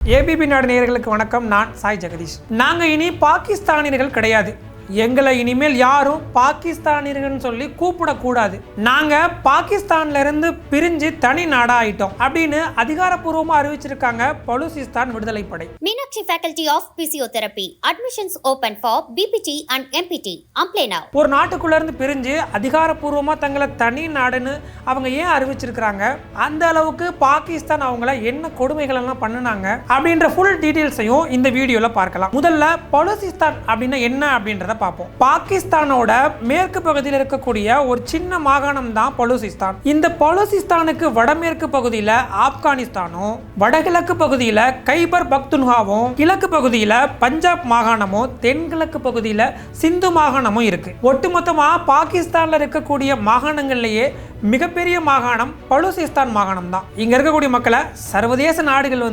ABP நாடு நேயர்களுக்கு வணக்கம். நான் சாய் ஜெகதீஷ். நாங்கள் இனி பாகிஸ்தானியர்கள் கிடையாது. எங்களை இனிமேல் யாரும் பாகிஸ்தானியர்கள்னு சொல்லி கூப்பிடக்கூடாது. நாங்கள் பாகிஸ்தான்ல இருந்து பிரிஞ்சு தனி நாடா ஆயிட்டோம் அப்படின்னு அதிகாரப்பூர்வமாக அறிவிச்சிருக்காங்க பலுசிஸ்தான் விடுதலை படை. Meenakshi faculty of physiotherapy admissions open for BPT and MPT. Apply now. ஒரு நாட்டுக்குள்ள இருந்து பிரிஞ்சு அதிகாரப்பூர்வமாக தங்களை தனி நாடுன்னு அவங்க ஏன் அறிவிச்சிருக்கிறாங்க, அந்த அளவுக்கு பாகிஸ்தான் அவங்கள என்ன கொடுமைகள் எல்லாம் பண்ணுனாங்க அப்படின்ற ஃபுல் டீடைல்ஸையும் இந்த வீடியோல பார்க்கலாம். முதல்ல பலுசிஸ்தான் அப்படின்னா என்ன அப்படின்றத பார்ப்போம். பாகிஸ்தானோட மேற்கு பகுதியில் இருக்கக்கூடிய ஒரு சின்ன மாகாணம் தான் பலுசிஸ்தான். இந்த பலுசிஸ்தானுக்கு வடமேற்கு பகுதியில் ஆப்கானிஸ்தானும், வடகிழக்கு பகுதியில் கைபர் பக்துன்ஹாவும், கிழக்கு பகுதியில் பஞ்சாப் மாகாணமும், தென்கிழக்கு பகுதியில் சிந்து மாகாணமும் இருக்கு. ஒட்டுமொத்தமா பாகிஸ்தான்ல இருக்கக்கூடிய மாகாணங்கள்லயே மிகப்பெரிய மாகாணம் பலுசிஸ்தான் மாகாணம் தான். இங்க இருக்கக்கூடிய மக்களை சர்வதேச நாடுகள்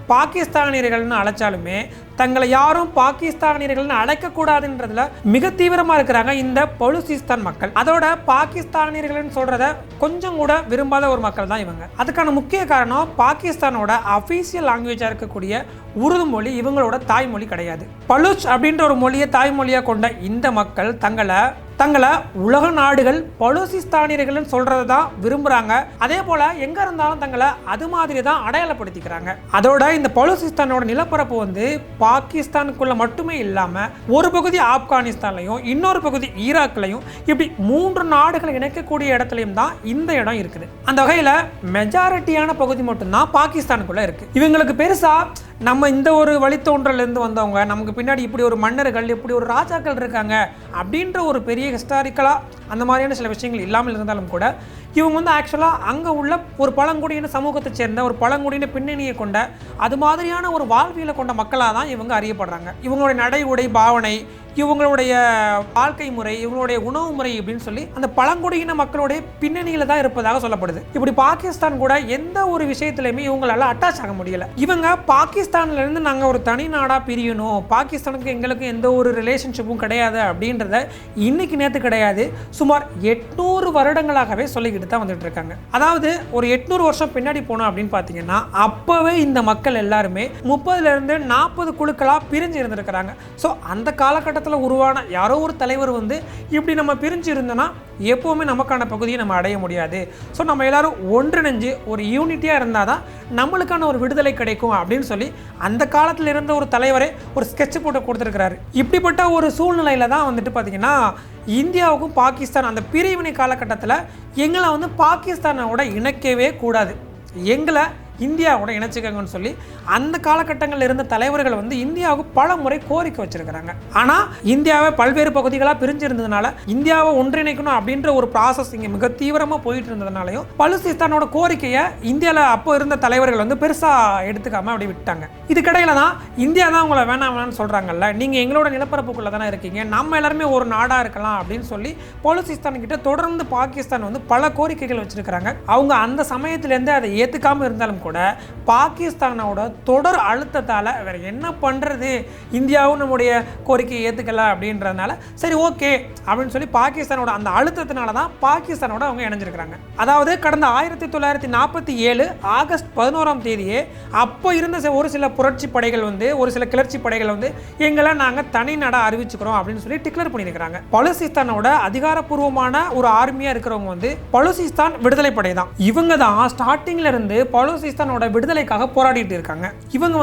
பாகிஸ்தானியர்கள்னு அழைச்சாலுமே தங்களை யாரும் பாகிஸ்தானியர்கள்னு அழைக்கக்கூடாதுன்றதுல மிக தீவிரமாக இருக்கிறாங்க இந்த பலுசிஸ்தான் மக்கள். அதோட பாகிஸ்தானியர்கள்னு சொல்றத கொஞ்சம் கூட விரும்பாத ஒரு மக்கள் தான் இவங்க. அதுக்கான முக்கிய காரணம் பாகிஸ்தானோட அஃபீஷியல் லாங்குவேஜாக இருக்கக்கூடிய உருது மொழி இவங்களோட தாய்மொழி கிடையாது. பலுச் அப்படின்ற ஒரு மொழியை தாய்மொழியாக கொண்ட இந்த மக்கள் தங்களை உலக நாடுகள் பலுசிஸ்தானியர்கள்னு சொல்றதை தான் விரும்புறாங்க. அதே போல எங்க இருந்தாலும் தங்களை அது மாதிரி தான் அடையாளப்படுத்திக்கிறாங்க. அதோட இந்த பலுசிஸ்தானோட நிலப்பரப்பு பாகிஸ்தானுக்குள்ள மட்டுமே இல்லாம ஒரு பகுதி ஆப்கானிஸ்தான்லையும் இன்னொரு பகுதி ஈராக்லையும் இப்படி 3 நாடுகளை இணைக்கக்கூடிய இடத்துலையும் தான் இந்த இடம் இருக்குது. அந்த வகையில மெஜாரிட்டியான பகுதி மட்டும்தான் பாகிஸ்தானுக்குள்ள இருக்கு. இவங்களுக்கு பெருசா நம்ம இந்த ஒரு வழித்தோன்றலேருந்து வந்தவங்க, நமக்கு பின்னாடி இப்படி ஒரு மன்னர்கள், இப்படி ஒரு ராஜாக்கள் இருக்காங்க அப்படின்ற ஒரு பெரிய ஹிஸ்டாரிக்கலாக அந்த மாதிரியான சில விஷயங்கள் இல்லாமல் இருந்தாலும் கூட இவங்க ஆக்சுவலாக அங்கே உள்ள ஒரு பழங்குடியின சமூகத்தை சேர்ந்த ஒரு பழங்குடியின பின்னணியை கொண்ட அது மாதிரியான ஒரு வாழ்வியலை கொண்ட மக்களாக தான் இவங்க அறியப்படுறாங்க. இவங்களுடைய நடை உடை பாவனை, இவங்களுடைய வாழ்க்கை முறை, இவங்களுடைய உணவு முறை அப்படின்னு சொல்லி அந்த பழங்குடியின மக்களுடைய பின்னணியில தான் இருப்பதாக சொல்லப்படுது. இப்படி பாகிஸ்தான் கூட எந்த ஒரு விஷயத்திலையுமே இவங்களால அட்டாச் ஆக முடியல. இவங்க பாகிஸ்தான்ல இருந்து நாங்கள் ஒரு தனி நாடா பிரியணும், பாகிஸ்தானுக்கு எங்களுக்கு எந்த ஒரு ரிலேஷன்ஷிப்பும் கிடையாது அப்படின்றத இன்னைக்கு நேற்று கிடையாது, சுமார் 800 வருடங்களாகவே சொல்லிக்கிட்டு தான் வந்துட்டு இருக்காங்க. அதாவது ஒரு 800 வருஷம் பின்னாடி போனோம் அப்படின்னு பார்த்தீங்கன்னா அப்பவே இந்த மக்கள் எல்லாருமே 30ல இருந்து 40 குழுக்களா பிரிஞ்சு இருந்திருக்கிறாங்க. ஸோ அந்த காலகட்டத்தில் உருவான யாரோ ஒரு தலைவர் இப்படி நம்ம பிரிஞ்சு இருந்தோம்னா எப்பவுமே நமக்கான பகுதியை நம்ம அடைய முடியாது. ஸோ நம்ம எல்லாரும் ஒன்றிணைஞ்சு ஒரு யூனிட்டியாக இருந்தால் தான் நம்மளுக்கான ஒரு விடுதலை கிடைக்கும் அப்படின்னு சொல்லி அந்த காலத்தில் இருந்த ஒரு தலைவரே ஒரு ஸ்கெட்ச் போட்டு கொடுத்துருக்கிறாரு. இப்படிப்பட்ட ஒரு சூழ்நிலையில் தான் பார்த்தீங்கன்னா இந்தியாவுக்கும் பாகிஸ்தான் அந்த பிரிவினை காலகட்டத்தில் எங்களை பாகிஸ்தானோட இணைக்கவே கூடாது, எங்களை இந்தியாவோட இணைச்சிக்கங்கன்னு சொல்லி அந்த காலகட்டங்களில் இருந்த தலைவர்கள் இந்தியாவுக்கு பல முறை கோரிக்கை வச்சிருக்கிறாங்க. ஆனால் இந்தியாவை பல்வேறு பகுதிகளாக பிரிஞ்சிருந்ததுனால இந்தியாவை ஒன்றிணைக்கணும் அப்படின்ற ஒரு ப்ராசஸ் இங்கே மிக தீவிரமாக போயிட்டு இருந்ததுனாலையும் பலுசிஸ்தானோட கோரிக்கையை இந்தியாவில் அப்போ இருந்த தலைவர்கள் பெருசாக எடுத்துக்காம அப்படி விட்டாங்க. இதுக்கடையில தான் இந்தியா தான் உங்களை வேணாம்னு சொல்கிறாங்கல்ல, நீங்கள் எங்களோட நிலப்பரப்புக்குள்ளே தானே இருக்கீங்க, நம்ம எல்லாருமே ஒரு நாடாக இருக்கலாம் அப்படின்னு சொல்லி பலுசிஸ்தான் கிட்ட தொடர்ந்து பாகிஸ்தான் பல கோரிக்கைகள் வச்சிருக்கிறாங்க. அவங்க அந்த சமயத்திலேருந்து அதை ஏற்றுக்காமல் இருந்தாலும் கூட பாகிஸ்தானோட தொடர் அழுத்தத்தால் வேற என்ன பண்றது, இந்தியாவும் நம்முடைய கோரிக்கையை ஏற்றுக்கல அப்படின்றதுனால சரி ஓகே அப்படின்னு சொல்லி பாகிஸ்தானோட அந்த அழுத்தத்தினால தான் பாகிஸ்தானோட அவங்க இணைஞ்சிருக்கிறாங்க. அதாவது கடந்த 1947 ஆகஸ்ட் 11ஆம் தேதியே அப்போ இருந்த ஒரு சில புரட்சி படைகள் ஒரு சில கிளர்ச்சி படைகள் எங்களை நாங்கள் தனி நாடா அறிவிச்சுக்கிறோம் அப்படின்னு சொல்லி டிக்ளேர் பண்ணியிருக்கிறாங்க. பலுசிஸ்தானோட அதிகாரப்பூர்வமான ஒரு ஆர்மியா இருக்கிறவங்க பலுசிஸ்தான் விடுதலை படை தான். இவங்க தான் ஸ்டார்டிங்ல இருந்து பலுசிஸ்தானோட விடுதலைக்காக போராடிட்டு இருக்காங்க. இவங்க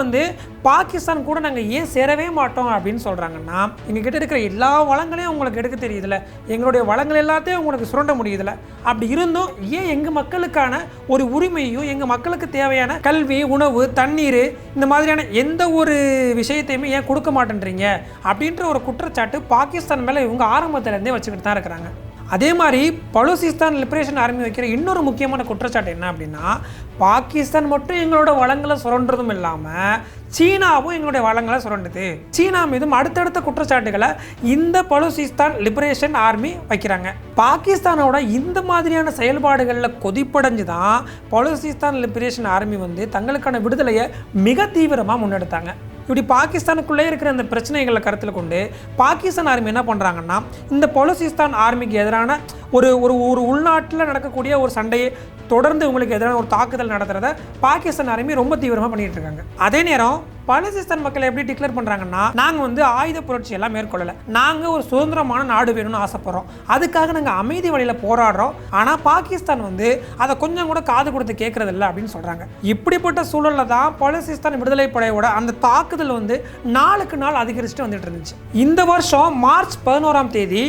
பாகிஸ்தான் கூட நாங்கள் ஏன் சேரவே மாட்டோம் அப்படின்னு சொல்றாங்கன்னா, எங்க கிட்ட இருக்கிற எல்லா வளங்களையும் உங்களுக்கு எடுக்க தெரியுதுல, எங்களுடைய வளங்கள் எல்லாத்தையும் உங்களுக்கு சுரண்ட முடியுதுல, அப்படி இருந்தும் ஏன் எங்க மக்களுக்கான ஒரு உரிமையும் எங்க மக்களுக்கு தேவையான கல்வி, உணவு, தண்ணீர் இந்த மாதிரியான எந்த ஒரு விஷயத்தையுமே ஏன் கொடுக்க மாட்டேன்றீங்க அப்படின்ற ஒரு குற்றச்சாட்டு பாகிஸ்தான் மேல இவங்க ஆரம்பத்துல இருந்தே வச்சுக்கிட்டு தான் இருக்கிறாங்க. அதே மாதிரி பலுசிஸ்தான் லிபரேஷன் ஆர்மி வைக்கிற இன்னொரு முக்கியமான குற்றச்சாட்டு என்ன அப்படின்னா, பாகிஸ்தான் மட்டும் எங்களோட வளங்களை சுரண்டுறதும் இல்லாமல் சீனாவும் எங்களுடைய வளங்களை சுரண்டுது, சீனா மீதும் அடுத்தடுத்த குற்றச்சாட்டுகளை இந்த பலுசிஸ்தான் லிபரேஷன் ஆர்மி வைக்கிறாங்க. பாகிஸ்தானோட இந்த மாதிரியான செயல்பாடுகளில் கொதிப்படைஞ்சு தான் பலுசிஸ்தான் லிபரேஷன் ஆர்மி தங்களுக்கான விடுதலையை மிக தீவிரமாக முன்னெடுத்தாங்க. இப்படி பாகிஸ்தானுக்குள்ளே இருக்கிற அந்த பிரச்சனைகளை கருத்தில் கொண்டு பாகிஸ்தான் ஆர்மி என்ன பண்ணுறாங்கன்னா, இந்த பலுசிஸ்தான் ஆர்மிக்கு எதிரான ஒரு ஒரு உள்நாட்டில் நடக்கக்கூடிய ஒரு சண்டையை தொடர்ந்து உங்களுக்கு எதிரான ஒரு தாக்குதல் நடத்துறத பாகிஸ்தான் ஆர்மி ரொம்ப தீவிரமாக பண்ணிட்டு இருக்காங்க. அதே நேரம் பலுசிஸ்தான் மக்கள் எப்படி டிக்ளேர் பண்றாங்கன்னா, நாங்க வந்து ஆயுத புரட்சி எல்லாம் மேற்கொள்ளல, நாங்க ஒரு சுதந்திரமான நாடு வேணும்னு ஆசைப்படுறோம், அதுக்காக நாங்க அமைதி வழியில போராடுறோம், ஆனா பாகிஸ்தான் வந்து அதை கொஞ்சம் கூட காது கொடுத்து கேட்கறது இல்லை அப்படின்னு சொல்றாங்க. இப்படிப்பட்ட சூழல்ல தான் பலுசிஸ்தான் விடுதலை படையோட அந்த தாக்குதல் வந்து நாளுக்கு நாள் அதிகரிச்சுட்டு வந்துட்டு இருந்துச்சு. இந்த வருஷம் மார்ச் 11ஆம் தேதி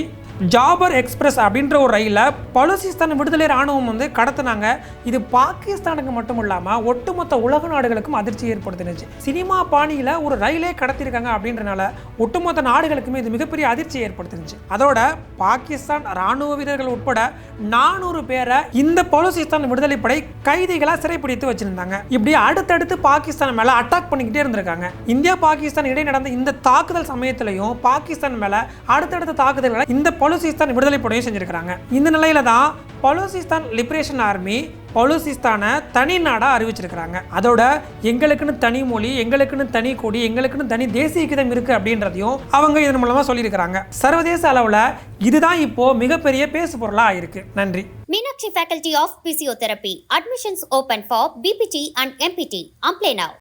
ஜாபர் எக்ஸ்பிரஸ் அப்படின்ற ஒரு ரயிலில் பலுசிஸ்தான் விடுதலை ராணுவம் வந்து கடத்தினாங்க. இது பாகிஸ்தானுக்கு மட்டும் இல்லாமல் ஒட்டுமொத்த உலக நாடுகளுக்கும் அதிர்ச்சி ஏற்படுத்தினுச்சு. சினிமா பாணியில் ஒரு ரயிலே கடத்திருக்காங்க அப்படின்றனால ஒட்டுமொத்த நாடுகளுக்குமே இது மிகப்பெரிய அதிர்ச்சி ஏற்படுத்தினுச்சு. அதோட பாகிஸ்தான் ராணுவ வீரர்கள் உட்பட 400 பேரை இந்த பலுசிஸ்தான் விடுதலை படை கைதிகளாக சிறைப்பிடித்து வச்சிருந்தாங்க. இப்படி அடுத்தடுத்து பாகிஸ்தான் மேலே அட்டாக் பண்ணிக்கிட்டே இருந்திருக்காங்க. இந்தியா பாகிஸ்தான் இடையே நடந்த இந்த தாக்குதல் சமயத்திலையும் பாகிஸ்தான் மேலே அடுத்தடுத்த தாக்குதல்களை இந்த பலுசிஸ்தான் விடுதலை படையும் செஞ்சிருக்காங்க. இந்த நிலையில தான் பலுசிஸ்தான் லிபரேஷன் ஆர்மி பலுசிஸ்தானை தனி நாடா அறிவிச்சிருக்கிறாங்க. அதோட எங்களுக்குன்னு தனி மொழி, எங்களுக்குன்னு தனி கொடி, எங்களுக்குன்னு தனி தேசிய கீதம் இருக்கு அப்படின்றதையும் அவங்க இதன் மூலமா சொல்லியிருக்கிறாங்க. சர்வதேச அளவுல இதுதான் இப்போ மிகப்பெரிய பேசு பொருளா ஆயிருக்கு. நன்றி. Meenakshi Faculty of Physiotherapy. Admissions open for BPT and MPT. Apply now.